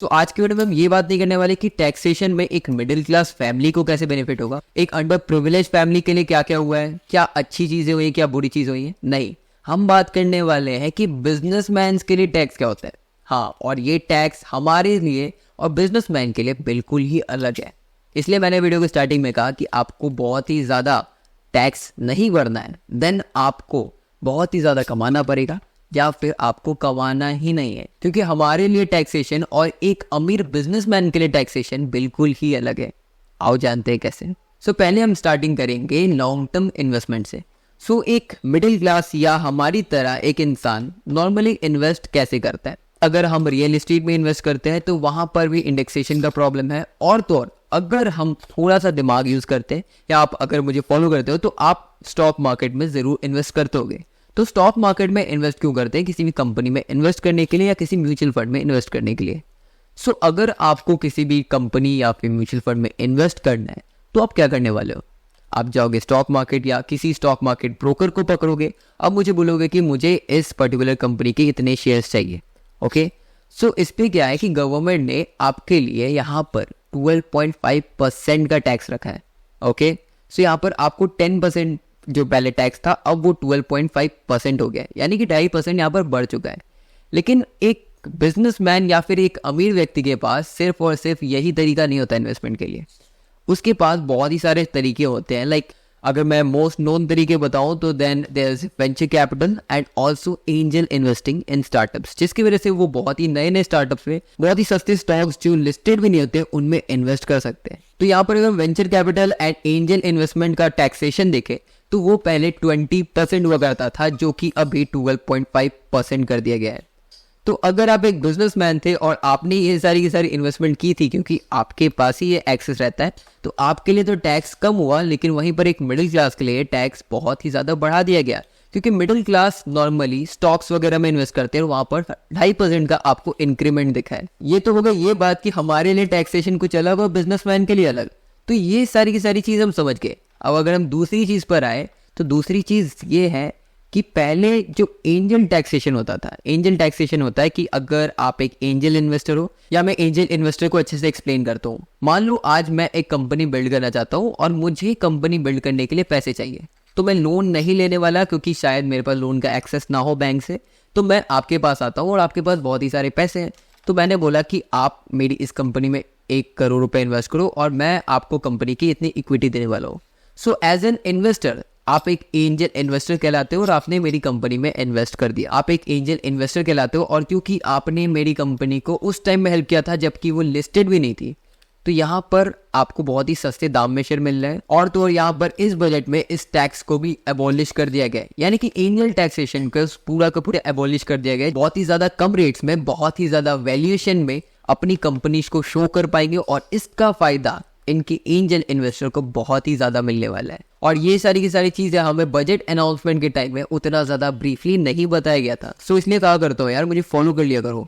तो आज की वीडियो में हम ये बात नहीं करने वाले कि टैक्सेशन में एक मिडिल क्लास फैमिली को कैसे बेनिफिट होगा, एक अंडर प्रिविलेज फैमिली के लिए क्या क्या हुआ है, क्या अच्छी चीजें हुई है, क्या बुरी चीजें हुई है। नहीं, हम बात करने वाले हैं कि बिजनेसमैन के लिए टैक्स क्या होता है। हाँ, और ये टैक्स हमारे लिए और बिजनेसमैन के लिए बिल्कुल ही अलग है। इसलिए मैंने वीडियो की स्टार्टिंग में कहा कि आपको बहुत ही ज़्यादा टैक्स नहीं भरना है, देन आपको बहुत ही ज़्यादा कमाना पड़ेगा या फिर आपको कमाना ही नहीं है, क्योंकि हमारे लिए टैक्सेशन और एक अमीर बिजनेसमैन के लिए टैक्सेशन बिल्कुल ही अलग है। आओ जानते हैं कैसे। पहले हम स्टार्टिंग करेंगे लॉन्ग टर्म इन्वेस्टमेंट से। एक मिडिल क्लास या हमारी तरह एक इंसान नॉर्मली इन्वेस्ट कैसे करता है। अगर हम रियल एस्टेट में इन्वेस्ट करते हैं तो वहां पर भी इंडेक्सेशन का प्रॉब्लम है। और तो और अगर हम थोड़ा सा दिमाग यूज करते हैं या आप अगर मुझे फॉलो करते हो तो आप स्टॉक मार्केट में जरूर इन्वेस्ट करते होगे। तो स्टॉक मार्केट में इन्वेस्ट क्यों करते हैं? किसी भी कंपनी में इन्वेस्ट करने के लिए या किसी म्यूचुअल फंड में इन्वेस्ट करने के लिए। अगर आपको किसी भी कंपनी या फिर म्यूचुअल फंड में इन्वेस्ट करना है तो आप क्या करने वाले हो? आप जाओगे स्टॉक मार्केट या किसी स्टॉक मार्केट ब्रोकर को पकड़ोगे। अब मुझे बोलोगे कि मुझे इस पर्टिकुलर कंपनी के इतने शेयर्स चाहिए। ओके, इस पे क्या है कि गवर्नमेंट ने आपके लिए यहाँ पर 12.5% का टैक्स रखा है। ओके, यहाँ पर आपको 10% जो पहले टैक्स था अब वो 12.5% हो गया है, यानी कि 2.5% यहाँ पर बढ़ चुका है। लेकिन एक बिजनेसमैन या फिर एक अमीर व्यक्ति के पास सिर्फ और सिर्फ यही तरीका नहीं होता इन्वेस्टमेंट के लिए। उसके पास बहुत ही सारे तरीके होते हैं। लाइक अगर मैं मोस्ट नोन तरीके बताऊं तो then there is venture capital and also angel investing in startups, जिसकी वजह से वो बहुत ही नए नए स्टार्टअप्स में बहुत ही सस्ते स्टॉक्स जो लिस्टेड भी नहीं होते उनमें इन्वेस्ट कर सकते हैं। तो यहाँ पर अगर venture capital and angel investment का टैक्सेशन देखे तो वो पहले 20% हुआ करता था, जो कि अभी 12.5% कर दिया गया है। तो अगर आप एक बिजनेसमैन थे और आपने ये सारी की सारी इन्वेस्टमेंट की थी क्योंकि आपके पास ही ये एक्सेस रहता है, तो आपके लिए तो टैक्स कम हुआ, लेकिन वहीं पर एक मिडिल क्लास के लिए टैक्स बहुत ही ज़्यादा बढ़ा दिया गया, क्योंकि मिडिल क्लास नॉर्मली स्टॉक्स वगैरह में इन्वेस्ट करते हैं और वहाँ पर 2.5% का आपको इंक्रीमेंट दिखा है। ये तो होगा ये बात कि हमारे लिए टैक्सेशन कुछ अलग और बिजनेसमैन के लिए अलग। तो ये सारी की सारी चीज़ हम समझ गए। अब अगर हम दूसरी चीज़ पर आए तो दूसरी चीज़ ये है कि पहले जो एंजल टैक्सेशन होता था, एंजल टैक्सेशन होता है कि अगर आप एक एंजल इन्वेस्टर हो, या मैं एंजल इन्वेस्टर को अच्छे से एक्सप्लेन करता हूँ। मान लो आज मैं एक कंपनी बिल्ड करना चाहता हूँ और मुझे कंपनी बिल्ड करने के लिए पैसे चाहिए, तो मैं लोन नहीं लेने वाला क्योंकि शायद मेरे पास लोन का एक्सेस ना हो बैंक से। तो मैं आपके पास आता हूँ और आपके पास बहुत ही सारे पैसे हैं, तो मैंने बोला कि आप मेरी इस कंपनी में 1 करोड़ रुपए इन्वेस्ट करो और मैं आपको कंपनी की इतनी इक्विटी देने वाला हूँ। एज एन इन्वेस्टर आप एक एंजल इन्वेस्टर कहलाते हो और आपने मेरी कंपनी में इन्वेस्ट कर दिया। आप एक एंजल इन्वेस्टर कहलाते हो और क्योंकि आपने मेरी कंपनी को उस टाइम में हेल्प किया था जबकि वो लिस्टेड भी नहीं थी, तो यहाँ पर आपको बहुत ही सस्ते दाम में शेयर मिल रहा है। और तो और यहाँ पर इस बजट में इस टैक्स को भी एबॉलिश कर दिया गया है, यानी कि एंजल टैक्सेशन का पूरा एबॉलिश कर दिया गया है। बहुत ही ज्यादा कम रेट्स में, बहुत ही ज्यादा वैल्यूएशन में अपनी कंपनीज को शो कर पाएंगे और इसका फायदा इनकी एंजल इन्वेस्टर को बहुत ही ज्यादा मिलने वाला है। और ये सारी की सारी चीजें हमें बजट अनाउंसमेंट के टाइम में उतना ज्यादा ब्रीफली नहीं बताया गया था। इसलिए कहा करता हूँ यार, मुझे फॉलो कर लिया करो।